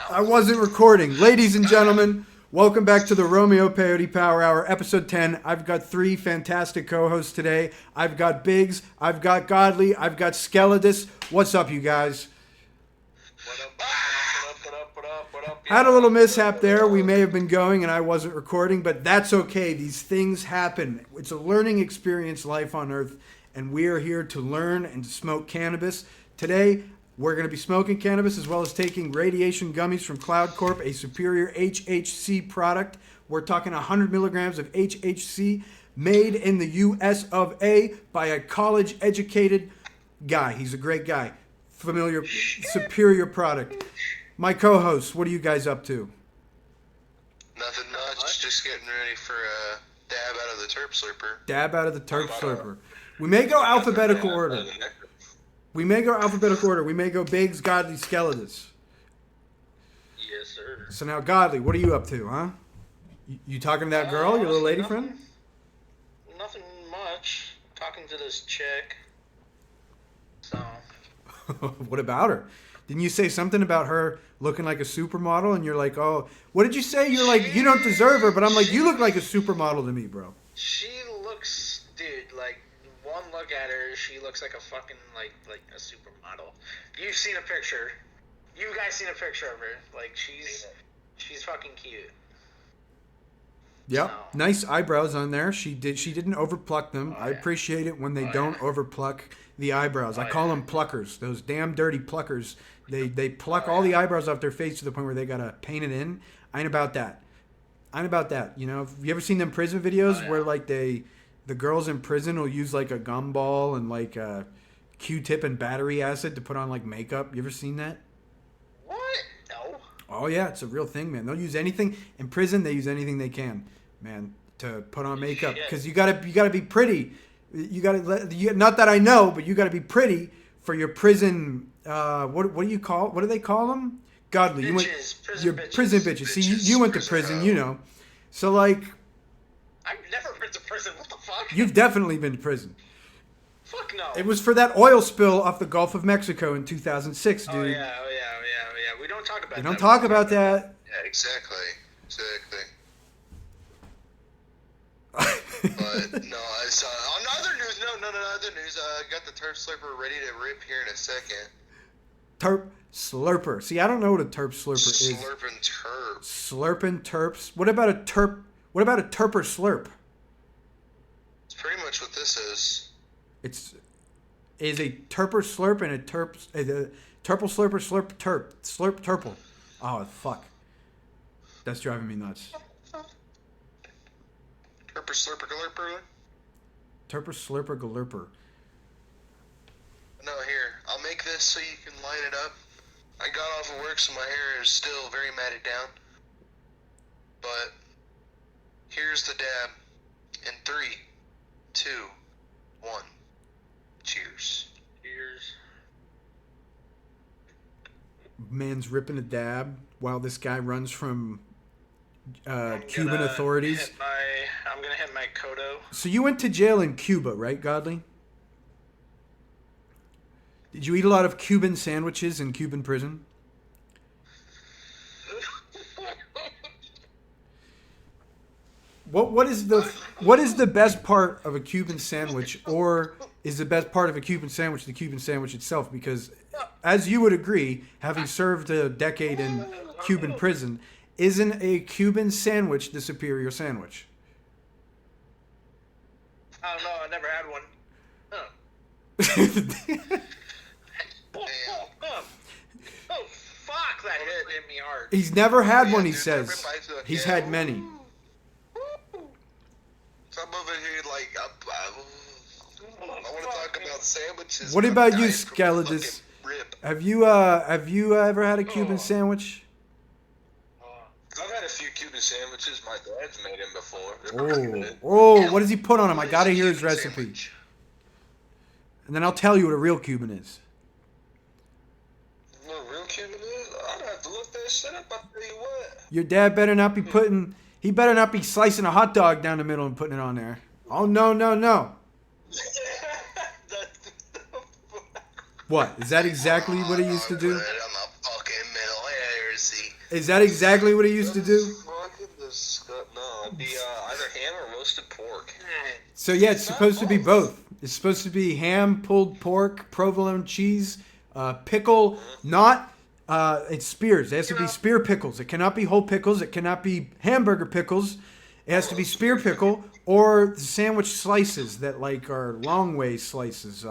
I wasn't recording. Ladies and gentlemen, welcome back to the Romeo Peyote Power Hour, episode 10. I've got three fantastic co-hosts today. I've got Biggs, I've got Godly, I've got Skeledus. What's up, you guys? Had a little mishap there. We may have been going and I wasn't recording, but that's okay. These things happen. It's a learning experience, life on Earth, and we are here to learn and to smoke cannabis. Today, we're going to be smoking cannabis as well as taking radiation gummies from Cloud Corp, a superior HHC product. We're talking 100 milligrams of HHC made in the US of A by a college-educated guy. He's a great guy. Familiar, superior product. My co-hosts, what are you guys up to? Nothing much, just getting ready for a dab out of the terp slurper. Dab out of the terp slurper. We may go alphabetical order. We may go Biggs, Godly, Skeledus. Yes, sir. So now, Godly, what are you up to, huh? You talking to that girl, your little lady friend? Nothing much. Talking to this chick. So. What about her? Didn't you say something about her looking like a supermodel? And you're like, oh, what did you say? You're like, you don't deserve her. But I'm like, you look like a supermodel to me, bro. She looks, dude, like, one look at her, she looks like a fucking, like a supermodel. You've seen a picture. You guys seen a picture of her. Like, she's fucking cute. Yep. So. Nice eyebrows on there. She didn't overpluck them. I appreciate it when they don't overpluck the eyebrows. I call them pluckers. Those damn dirty pluckers. They pluck all the eyebrows off their face to the point where they gotta paint it in. I ain't about that. You know, have you ever seen them prison videos where like the girls in prison will use like a gumball and like a Q-tip and battery acid to put on like makeup? You ever seen that? What? No. Oh yeah, it's a real thing, man. They'll use anything in prison. They use anything they can, man, to put on makeup because you gotta be pretty. Not that I know, but you gotta be pretty for your prison. What do you call? What do they call them? Godly, prison bitches. See, you went to prison, you know. So like, I've never been to prison. What the fuck? you've definitely been to prison. Fuck no. It was for that oil spill off the Gulf of Mexico in 2006, dude. Oh yeah. We don't talk about that. We don't talk about that. Yeah, exactly. But no, I saw on other news. No, other news. I got the terp slurper ready to rip here in a second. Terp slurper. See, I don't know what a terp slurper is. Slurping terp. Slurping terps. What about a terp? What about a terper slurp? It's pretty much what this is. Is a terper slurp and a terpel slurper slurp terpel. Oh fuck, that's driving me nuts. Terper slurper galurper. Terper slurper galurper. No, here, I'll make this so you can line it up. I got off of work, so my hair is still very matted down. But here's the dab. In 3, 2, 1. Cheers. Cheers. Man's ripping a dab while this guy runs from Cuban authorities. I'm gonna hit my Kodo. So you went to jail in Cuba, right, Godly? Did you eat a lot of Cuban sandwiches in Cuban prison? What is the best part of a Cuban sandwich, or is the best part of a Cuban sandwich the Cuban sandwich itself? Because, as you would agree, having served a decade in Cuban prison, isn't a Cuban sandwich the superior sandwich? I don't know. I never had one. Oh fuck! That hit me hard. He's never had one. He says he's had many. Some of it here, like, I want to talk about sandwiches. What about you, Skeledus? Have you ever had a Cuban sandwich? I've had a few Cuban sandwiches. My dad's made them before. Oh, what does he put on them? I gotta hear his recipe. And then I'll tell you what a real Cuban is. What a real Cuban is? I'd have to look that shit up. I'll tell you what. Your dad better not be he better not be slicing a hot dog down the middle and putting it on there. Oh, no. What? Is that exactly what he used to do? I'm a fucking middle heresy. Is that exactly what he used to do? Fucking disgusting. No, it'd be either ham or roasted pork. So yeah, it's supposed to be both. It's supposed to be ham, pulled pork, provolone cheese, pickle, not it's spears. It has to be spear pickles. It cannot be whole pickles. It cannot be hamburger pickles. It has to be spear pickle or the sandwich slices that like are long way slices,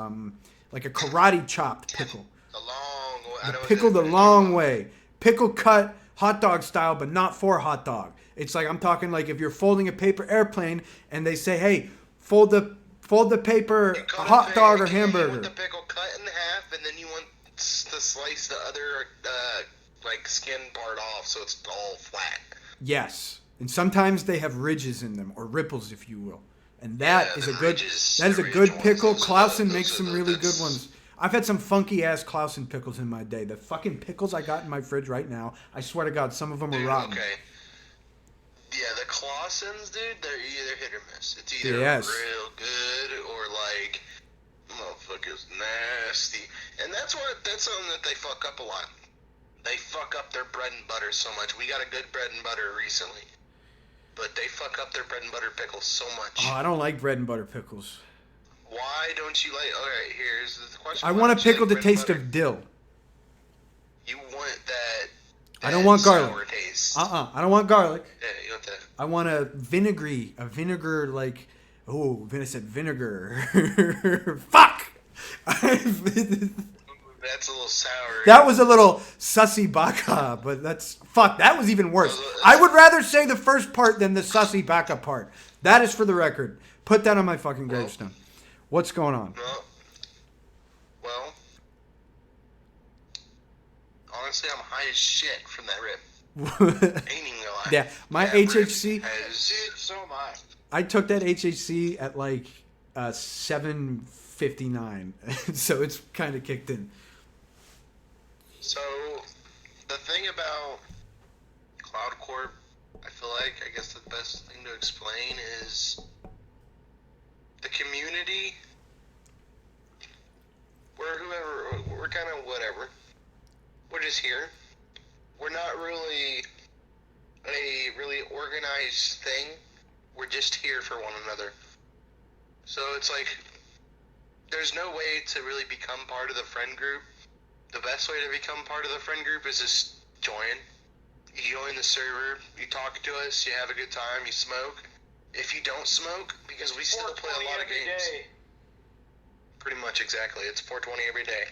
like a karate chopped pickle. The long way. I know Pickle the what you're long talking way. Pickle cut hot dog style, but not for hot dog. It's like I'm talking like if you're folding a paper airplane and they say, "Hey, fold the paper about. a hot dog or You hamburger." want the pickle cut in half, and then you want to slice the other like skin part off, so it's all flat. Yes, and sometimes they have ridges in them or ripples, if you will, and that Yeah, is the a good. ridges- That is a the good ridge pickle. ones, Clausen those makes are some the- really good that's- ones. I've had some funky ass Clausen pickles in my day. The fucking pickles I got in my fridge right now, I swear to God, some of them are Dude, rotten. okay. Yeah, the Clausens, dude, they're either hit or miss. It's either Yes. real good or like, motherfucker's nasty. And that's something that they fuck up a lot. They fuck up their bread and butter so much. We got a good bread and butter recently, but they fuck up their bread and butter pickles so much. Oh, I don't like bread and butter pickles. Why don't you like? Alright, here's the question. I Why want a don't you pickle like the bread and taste butter? of dill. You want that? I don't want sour garlic. taste. I don't want garlic. Yeah, you want that. I want a vinegar like. Oh, I said vinegar. Fuck! That's a little sour. That was a little sussy baka, but that was even worse. I would rather say the first part than the sussy baka part. That is for the record. Put that on my fucking gravestone. What's going on? Well, honestly, I'm high as shit from that rip. Ain't even gonna lie. Yeah, my That rip HHC. Dude, so am I. I took that HHC at like 7:59, so it's kind of kicked in. So, the thing about Cloud Corp, I feel like, I guess the best thing to explain is the community. We're kind of whatever. We're just here. We're not really a really organized thing. We're just here for one another. So it's like, there's no way to really become part of the friend group. The best way to become part of the friend group is just join. You join the server, you talk to us, you have a good time, you smoke. If you don't smoke, because we still play a lot of games. Day. Pretty much, exactly. It's 420 every day.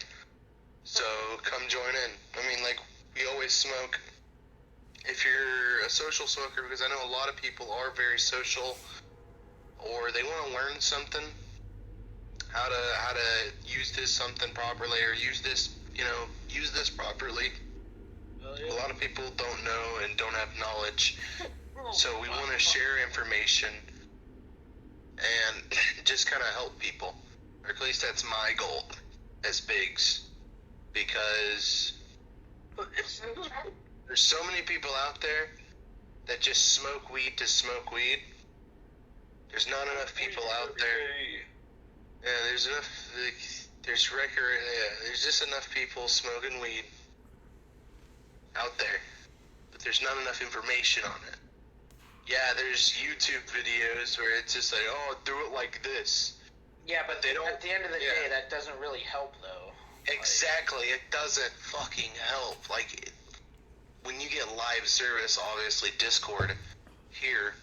So come join in. I mean, like, we always smoke. If you're a social smoker, because I know a lot of people are very social, or they want to learn something, how to use this something properly, or use this properly. A lot of people don't know and don't have knowledge, so we want to share information and just kind of help people, or at least that's my goal as Biggs, because there's so many people out there that just smoke weed to smoke weed. There's not enough people out there. Yeah, there's enough. There's just enough people smoking weed out there, but there's not enough information on it. Yeah, there's YouTube videos where it's just like, oh, do it like this. Yeah, but They don't- at the end of the yeah. day, that doesn't really help, though. Exactly, it doesn't fucking help. Like, when you get live service, obviously Discord here,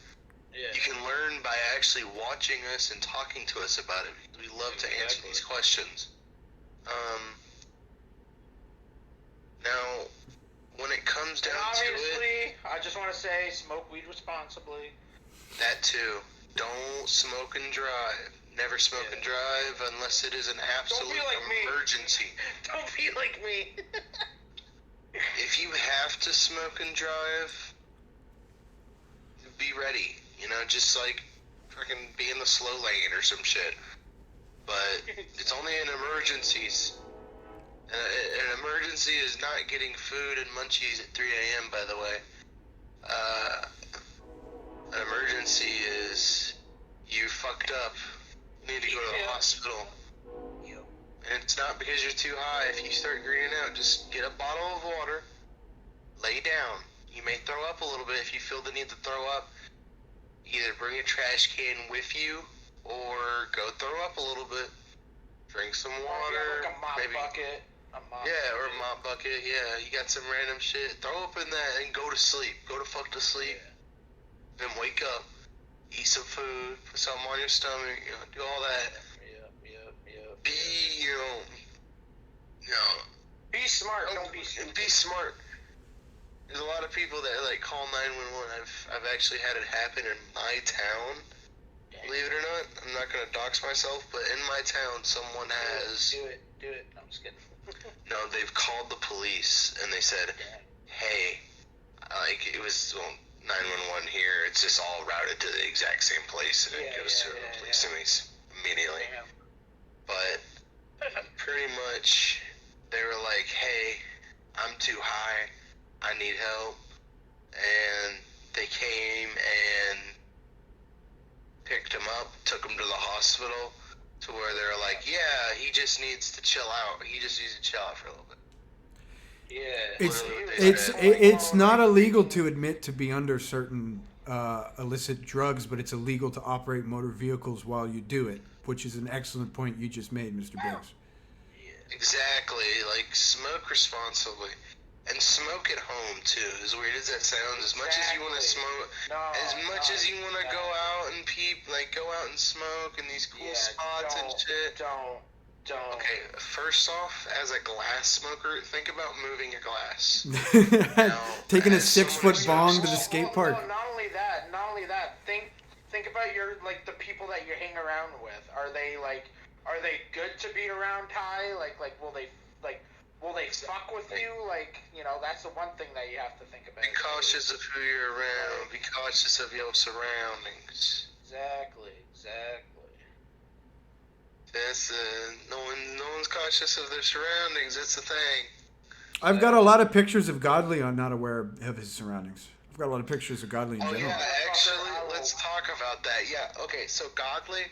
Yeah. you can learn by actually watching us and talking to us about it. We love to answer these questions. Now, when it comes And down to it, obviously, I just want to say, smoke weed responsibly. that too. Don't smoke and drive. Never smoke and drive unless it is an absolute like me. emergency. Don't be like me. If you have to smoke and drive, be ready. You know, just like fucking be in the slow lane or some shit. But it's only in emergencies. An emergency is not getting food and munchies at 3 a.m., by the way. An emergency is you fucked up. You need to go to the hospital. And it's not because you're too high. If you start greening out, just get a bottle of water, lay down, You may throw up a little bit. If you feel the need to throw up, either bring a trash can with you or go throw up a little bit. Drink some water. Like a mop bucket. Or a mop bucket. Yeah, you got some random shit. Throw up in that and go to sleep. Go to fuck to sleep. Then wake up. Eat some food. Put something on your stomach. Do all that. Be, be smart. Don't be stupid. Be smart. There's a lot of people that like call 911. I've actually had it happen in my town. Believe it or not, I'm not gonna dox myself, but in my town, someone has. Do it. No, I'm just kidding. No, they've called the police and they said, "Hey, like it was 911 here. It's just all routed to the exact same place, and it goes to the police immediately." But pretty much, they were like, "Hey, I'm too high. I need help," and they came and picked him up, took him to the hospital, to where they were like, "Yeah, he just needs to chill out. He just needs to chill out for a little bit." It's not illegal to admit to be under certain illicit drugs, but it's illegal to operate motor vehicles while you do it, which is an excellent point you just made, Mr. Biggs. Exactly. Like, smoke responsibly. And smoke at home, too. As weird as that sounds, as much as you want to smoke, as you want to go out and go out and smoke in these cool spots and shit. Don't. Okay, first off, as a glass smoker, think about moving your glass. Taking a 6-foot bong to the skate park. No, not only that. Think about the people that you hang around with. Are they good to be around high? Will they fuck with you? That's the one thing that you have to think about. Be cautious of who you're around. Be cautious of your surroundings. Exactly. That's no one's cautious of their surroundings. That's the thing. I've got a lot of pictures of Godly. I'm not aware of his surroundings. I've got a lot of pictures of Godly in general. Yeah, actually, let's talk about that. Yeah, okay, so Godly,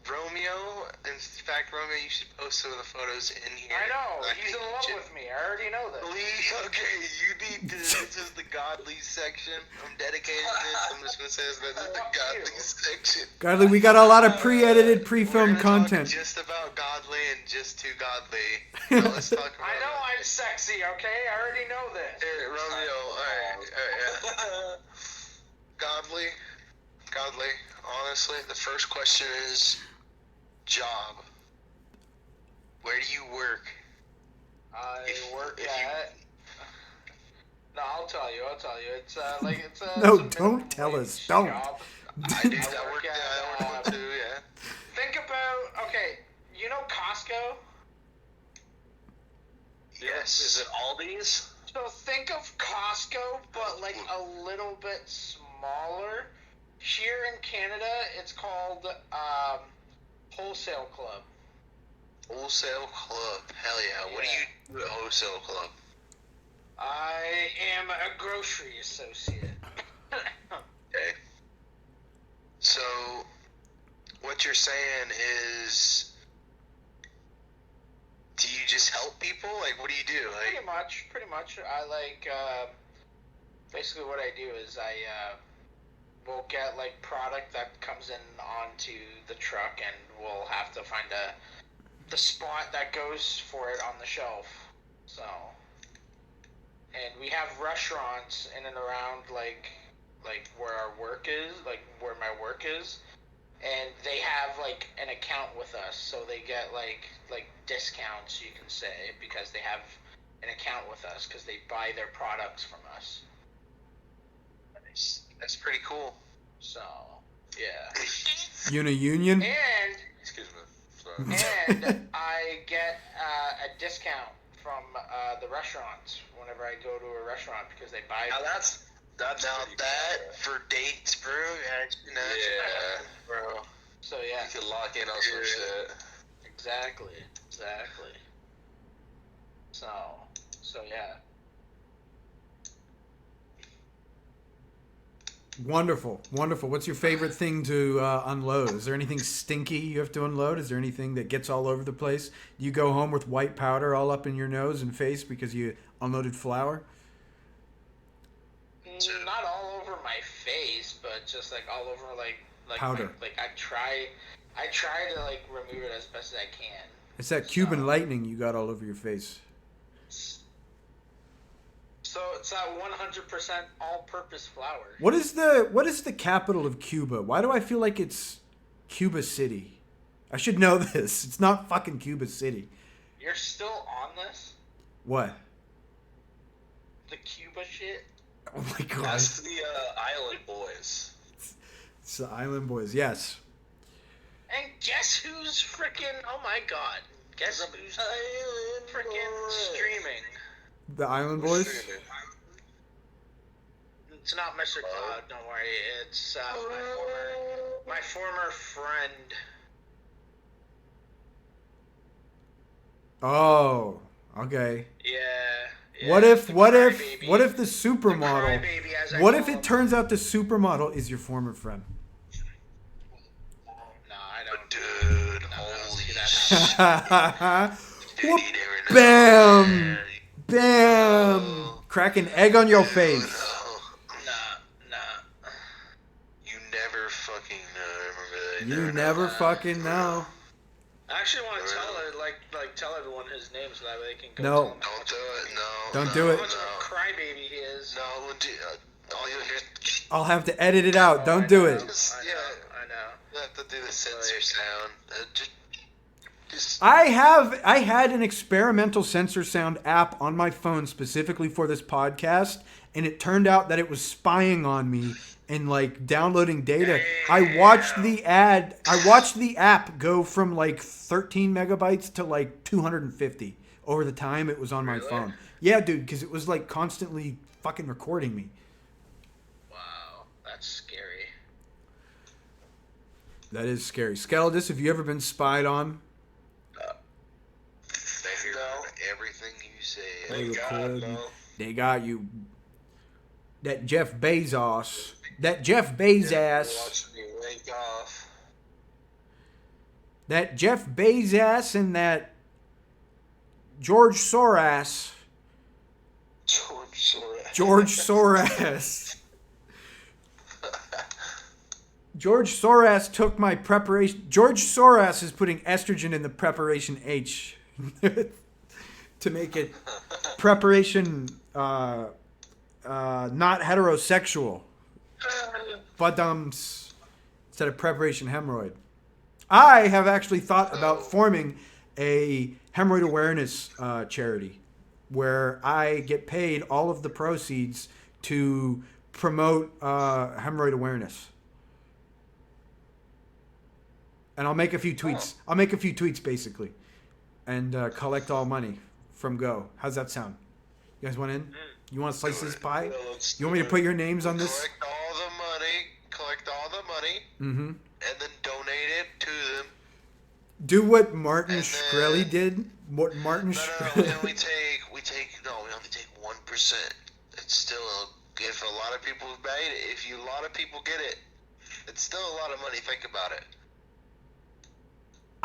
Romeo, in fact, Romeo, you should post some of the photos in here. I know, he's in love with me. I already know this. You need to, this is the Godly section. I'm dedicating this. I'm just going to say this is the Godly section. Godly, we got a lot of pre-edited, pre-filmed content. Just about Godly and just too Godly. Now let's talk about I know I'm sexy, okay? I already know this. Hey, Romeo, alright. Godly, honestly, the first question is, job. Where do you work? I work at... No, I'll tell you. It's it's a... No, don't tell us. Don't. Job. I do that work at, too, yeah. Think about... Okay, you know Costco? Yes. Is it Aldi's? So think of Costco, but a little bit smaller. Here in Canada, it's called Wholesale Club. Wholesale Club. Hell yeah. What do you do at Wholesale Club? I am a grocery associate. Okay. So, what you're saying is, do you just help people? What do you do? Pretty much. I basically what I do is I we'll get product that comes in onto the truck, and we'll have to find the spot that goes for it on the shelf. So, and we have restaurants in and around where our work is, where my work is, and they have an account with us, so they get like discounts, you can say, because they have an account with us because they buy their products from us. Nice. That's pretty cool. So, yeah. Union? And Excuse me. Sorry. and I get a discount from the restaurants whenever I go to a restaurant because they buy. Now that's now that for dates, bro. Yeah, bro. So yeah. You can lock in on some shit. Exactly. So yeah. Wonderful. What's your favorite thing to unload? Is there anything stinky you have to unload? Is there anything that gets all over the place? Do you go home with white powder all up in your nose and face because you unloaded flour? Not all over my face, but just like all over like powder. I try to like remove it as best as I can. It's that Cuban lightning you got all over your face. So it's that 100% all-purpose flour. What is the capital of Cuba? Why do I feel like it's Cuba City? I should know this. It's not fucking Cuba City. You're still on this? What? The Cuba shit? Oh my god. That's the Island Boys. It's the Island Boys, yes. And guess who's freaking... Oh my god. Guess who's freaking streaming? The Island Boys? It's not Mr. Cloud, don't worry. It's my former friend. Oh, okay. Yeah. What if the crybaby, supermodel? as I What call if it him. turns out the supermodel is your former friend? No, I don't. Dude, No, I don't holy see that. shit. Whoop, You never know. bam, bam, crack an egg on your face. Nah. You never fucking know. Remember that? You never fucking know. I actually want to tell everyone his name so that way they can go No. tell him Don't do it. No. Don't no, do it. how much of a crybaby he is. No, all you hear. I'll have to edit it out. Don't do it. I know. You have to do the censor sound. Just I had an experimental censor sound app on my phone specifically for this podcast, and it turned out that it was spying on me and like downloading data. I watched the app go from like 13 megabytes to like 250 over the time it was on my Really? phone. Yeah, dude, because it was like constantly fucking recording me. Wow, that's scary. That is scary. Skeldis, have you ever been spied on? they hear everything you say. They Thank God, record no. you. They got you. That Jeff Bezos. That Jeff Bezos. Watch me wake off. That Jeff Bezos and that George Soros. George Soros. George Soros took my preparation. George Soros is putting estrogen in the preparation H to make it preparation not heterosexual. But instead of preparation hemorrhoid. I have actually thought about forming a hemorrhoid awareness charity where I get paid all of the proceeds to promote hemorrhoid awareness. And I'll make a few tweets. I'll make a few tweets basically, and collect all money from Go. How's that sound? You guys want in? You want to slice this pie? You want me to put your names on this? Collect all the money, Mm-hmm. and then donate it to them. Do what Martin And Shkreli did. What Martin No, Shkreli. we only take 1%. It's still, if a lot of people buy it, if a lot of people get it, it's still a lot of money. Think about it.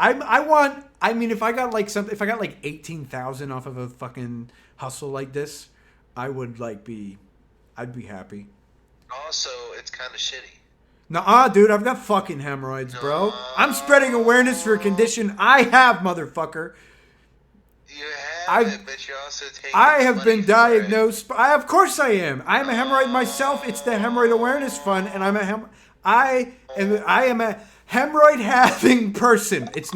If I got like 18,000 off of a fucking hustle like this, I'd be happy. Also, it's kind of shitty. Nuh-uh, dude, I've got fucking hemorrhoids, bro. I'm spreading awareness for a condition I have, motherfucker. You have I've- it, but you also take. I have money been for diagnosed. Of course I am. I'm a hemorrhoid myself. It's the Hemorrhoid Awareness Fund, and I am a hemorrhoid having person. It's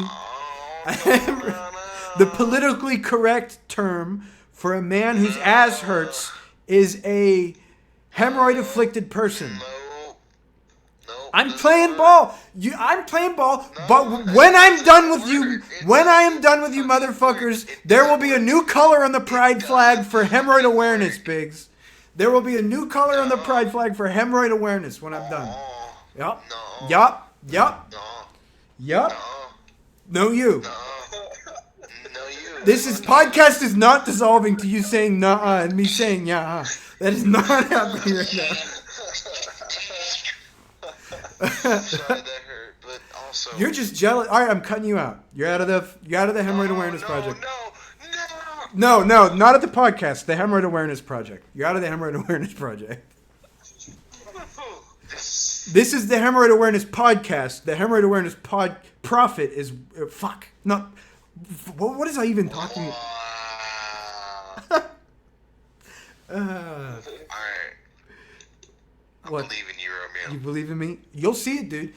the politically correct term for a man whose ass hurts is a hemorrhoid afflicted person. No. I'm playing ball. I'm playing ball. But when I'm done with you, motherfuckers, there will be a new color on the pride flag for hemorrhoid awareness, Biggs. There will be a new color on the pride flag for hemorrhoid awareness when I'm done. Yup. No. Yup. No. Yup. No. No, you. No. No, you. This podcast is not dissolving to you saying nah and me saying yeah. That is not happening right now. Sorry that hurt, but also. You're just jealous. All right, I'm cutting you out. You're out of the hemorrhoid awareness project. No. No, not at the podcast. The hemorrhoid awareness project. You're out of the hemorrhoid awareness project. This is the Hemorrhoid Awareness Podcast. The Hemorrhoid Awareness Profit is... fuck. Not... What is I even talking about? Alright. I What? believe in you, Romeo. You believe in me? You'll see it, dude.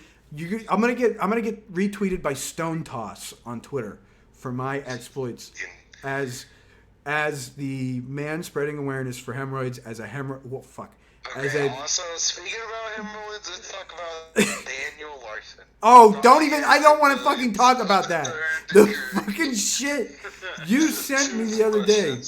I'm gonna get retweeted by Stone Toss on Twitter for my exploits as the man spreading awareness for hemorrhoids as a hemorrhoid. Well, fuck. Okay, also, speaking about hemorrhoids, let's talk about Daniel Larson. Oh, don't even. I don't want to fucking talk about that. The fucking shit you sent me the other day. Okay,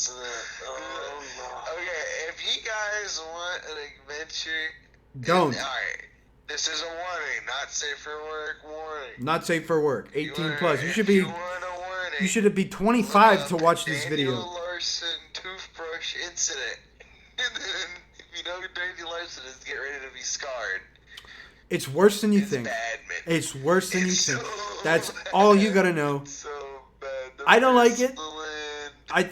if you guys want an adventure, Don't. Alright, this is a warning, not safe for work warning. Not safe for work. 18 plus. You should If you be. want a warning, You should be 25 to watch this Daniel video. Larson toothbrush incident. And then, if you know who Daniel Larson is, get ready to be scarred. It's worse than you It's think. bad, man. It's worse than you It's think. so That's bad. all you gotta know. It's so bad. The I don't like it. porcelain. I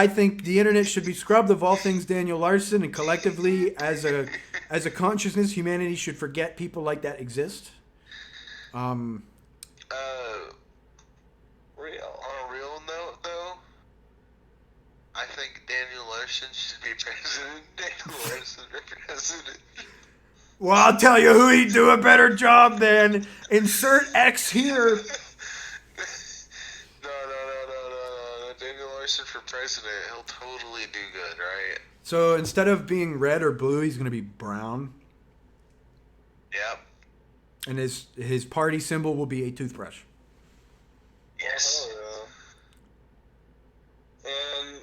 think the internet should be scrubbed of all things Daniel Larson, and collectively, as a consciousness, humanity should forget people like that exist. Real. On a real note, though, I think Daniel Larson should be president. Daniel Larson for president. Well, I'll tell you who he'd do a better job than. Insert X here. No. Daniel Larson for president. He'll totally do good, right? So instead of being red or blue, he's gonna be brown, Yep. and his party symbol will be a toothbrush. Yes. Oh, yeah. And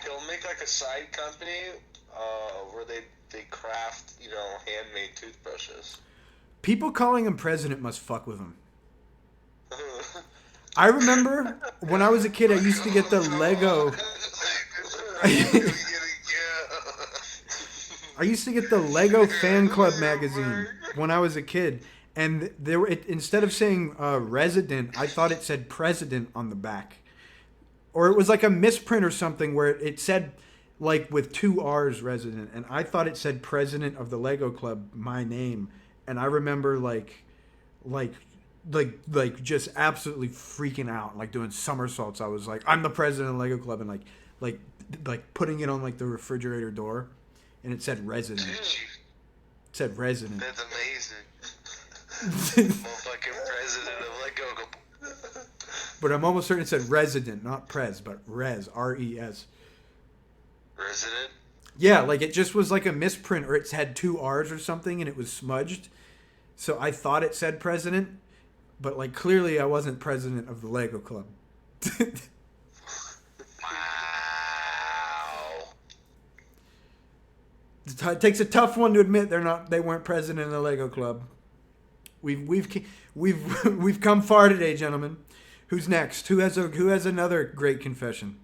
he'll make like a side company where they craft, handmade toothbrushes. People calling him president must fuck with him. I remember when I was a kid, I used to get the Lego. I used to get the Lego Fan Club magazine when I was a kid, and instead of saying resident, I thought it said president on the back, or it was like a misprint or something where it said like with 2 R's resident, and I thought it said president of the Lego Club, my name, and I remember like just absolutely freaking out, like doing somersaults. I was like, I'm the president of the Lego Club, and like putting it on like the refrigerator door, and it said resident. It said resident. That's amazing. Motherfucking president of Lego. But I'm almost certain it said resident, not prez, but res, R-E-S. Resident? Yeah, like it just was like a misprint, or it had 2 R's or something, and it was smudged. So I thought it said president, but like clearly I wasn't president of the Lego Club. Wow. It takes a tough one to admit they weren't president of the Lego Club. We've come far today, gentlemen. Who's next? Who has another great confession?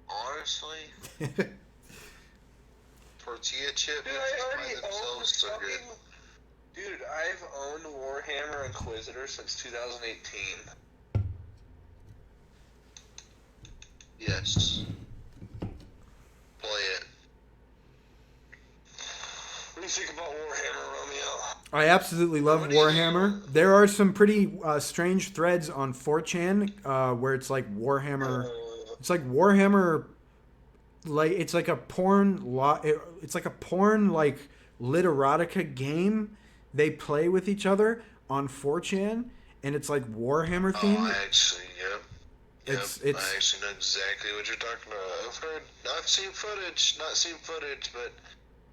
Honestly, tortilla chip. Dude, I already by themselves own so good. fucking... Dude, I've owned Warhammer Inquisitor since 2018. Yes. Play it. What do you think about Warhammer, Romeo? I absolutely love Warhammer. There are some pretty strange threads on 4chan where it's like Warhammer. It's like Warhammer, like it's like a porn. It's like a porn like lit erotica game they play with each other on 4chan, and it's like Warhammer themed. Oh, actually, yep. It's- I actually know exactly what you're talking about. I've heard, not seen footage, but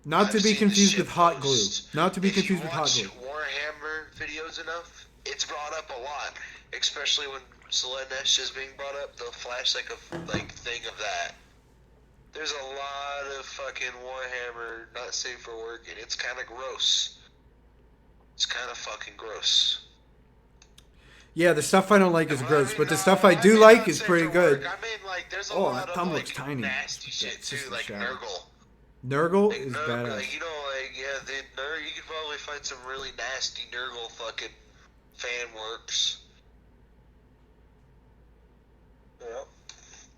Not to I've be seen confused the with hot shit glue. post. Not to be If confused you with hot watch glue. Warhammer videos enough, it's brought up a lot. Especially when Slaanesh is being brought up, they'll flash like a thing of that. There's a lot of fucking Warhammer not safe for work, and it's kind of gross. It's kind of fucking gross. Yeah, the stuff I don't like is Well, gross, I mean, but the no, stuff I do mean like not is safe pretty for good. work. I mean, like, there's a Oh, lot that thumb of looks like tiny. nasty Yeah, shit it's too, just a like shadow. Nurgle. Nurgle Like, is Nurgle, badass. like, you could probably find some really nasty Nurgle fucking fan works. Yep.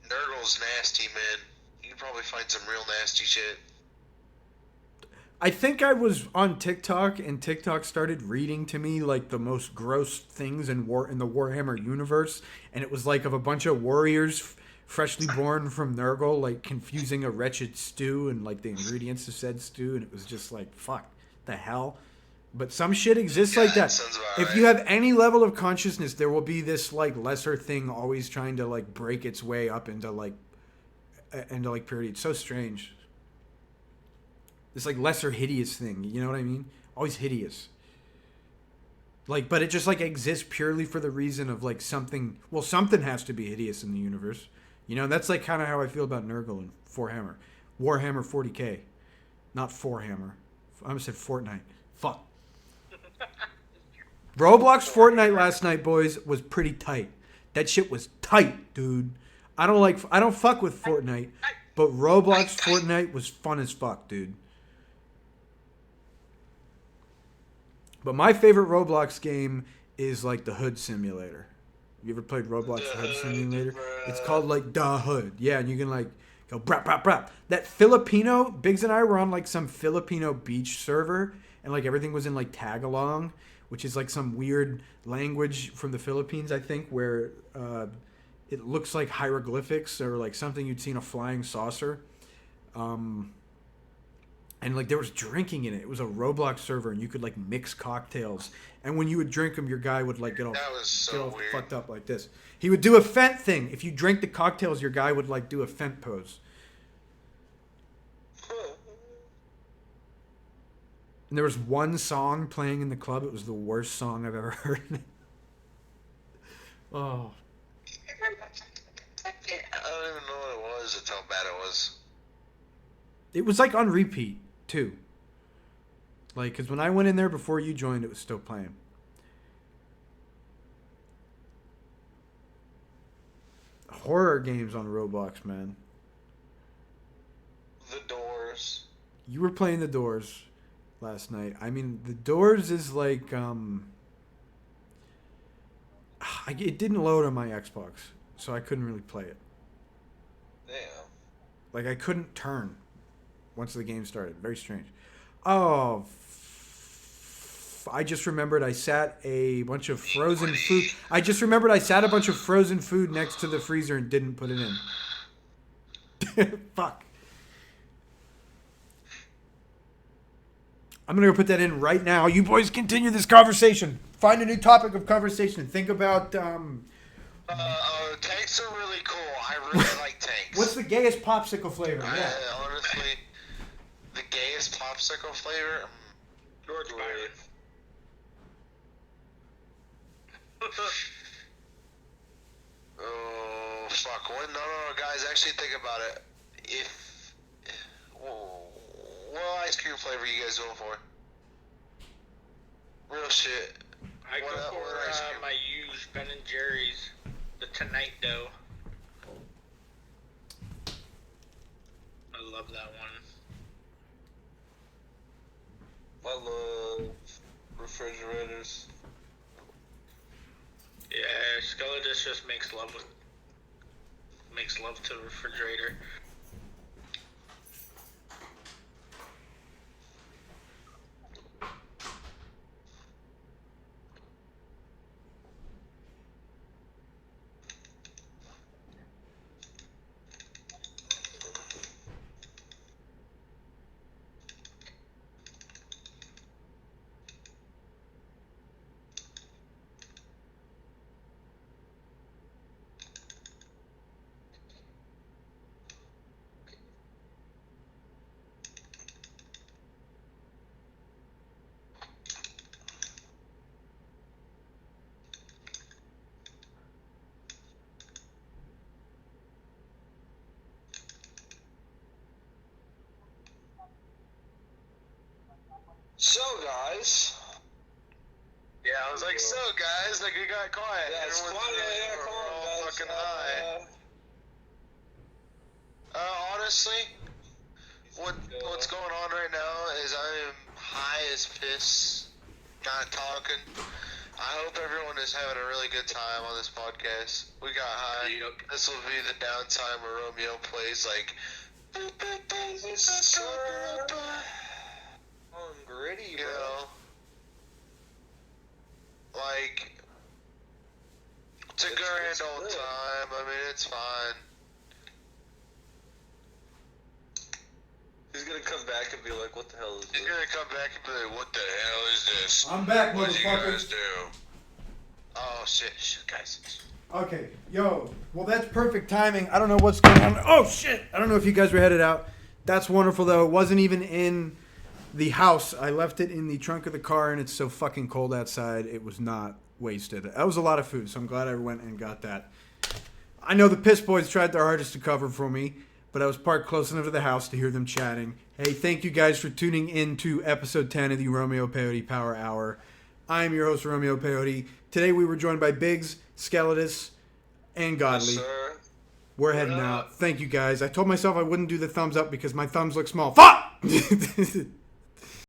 Nurgle's nasty, man. You can probably find some real nasty shit. I think I was on TikTok, and TikTok started reading to me like the most gross things in the Warhammer universe, and it was like of a bunch of warriors freshly born from Nurgle, like confusing a wretched stew and like the ingredients of said stew, and it was just like, fuck, the hell. But some shit exists like that. Sounds about If right. you have any level of consciousness, there will be this like lesser thing always trying to like break its way up into purity. It's so strange. This like lesser hideous thing, you know what I mean? Always hideous. Like, but it just like exists purely for the reason of like something. Well, something has to be hideous in the universe, you know. That's like kind of how I feel about Nurgle and Warhammer 40k, not Forhammer. I almost said Fortnite. Fuck. Roblox Fortnite last night, boys, was pretty tight. That shit was tight, dude. I don't fuck with Fortnite, but Roblox Fortnite was fun as fuck, dude. But my favorite Roblox game is like the Hood Simulator. You ever played Roblox Hood Simulator? It's called like the Hood. Yeah, and you can like go brap brap brap. That Filipino, Biggs and I were on like some Filipino beach server, and like everything was in like Tagalog, which is like some weird language from the Philippines, I think, where it looks like hieroglyphics or like something you'd see in a flying saucer. And like there was drinking in it. It was a Roblox server, and you could like mix cocktails. And when you would drink them, your guy would like get all weird. fucked up like this. He would do a fent thing. If you drank the cocktails, your guy would like do a fent pose. And there was one song playing in the club. It was the worst song I've ever heard. Oh. I don't even know what it was. That's how bad it was. It was like on repeat too. Like, because when I went in there before you joined, it was still playing. Horror games on Roblox, man. The Doors. You were playing The Doors last night. I mean, The Doors is like, it didn't load on my Xbox, so I couldn't really play it. Damn. Like, I couldn't turn once the game started. Very strange. Oh, I just remembered I sat a bunch of frozen food. I just remembered I sat a bunch of frozen food next to the freezer and didn't put it in. Fuck. I'm going to go put that in right now. You boys continue this conversation. Find a new topic of conversation. Think about... tanks are really cool. I really like tanks. What's the gayest popsicle flavor? Yeah. Honestly, the gayest popsicle flavor? George Byron. Oh, fuck. No, guys, actually think about it. What ice cream flavor you guys going for? Real shit. I go for my used Ben & Jerry's, the Tonight Dough. I love that one. I love refrigerators. Yeah, Skeletons just makes love to the refrigerator. So, guys. Yeah, I was like, so guys, like, we got quiet. Yeah, it's Everyone's quiet. really- Yeah, we're come all on, guys. fucking high. Honestly, what's going on right now is I am high as piss, not talking. I hope everyone is having a really good time on this podcast. We got high. Yep. This will be the downtime where Romeo plays like gritty, you bro. know, like, it's a grand old good. time. I mean, it's fine. He's gonna come back and be like, what the hell is He's this? gonna come back and be like, what the hell is this? I'm back, What did you guys motherfuckers. do? Oh, shit, guys. Okay, yo. Well, that's perfect timing. I don't know what's going on. Oh, shit. I don't know if you guys were headed out. That's wonderful, though. It wasn't even in the house. I left it in the trunk of the car, and it's so fucking cold outside. It was not wasted. That was a lot of food, so I'm glad I went and got that. I know the Piss Boys tried their hardest to cover for me, but I was parked close enough to the house to hear them chatting. Hey, thank you guys for tuning in to episode 10 of the Romeo Peyote Power Hour. I am your host, Romeo Peyote. Today we were joined by Biggs, Skeletus, and Godly. Yes, sir. We're heading out. Thank you guys. I told myself I wouldn't do the thumbs up because my thumbs look small. Fuck!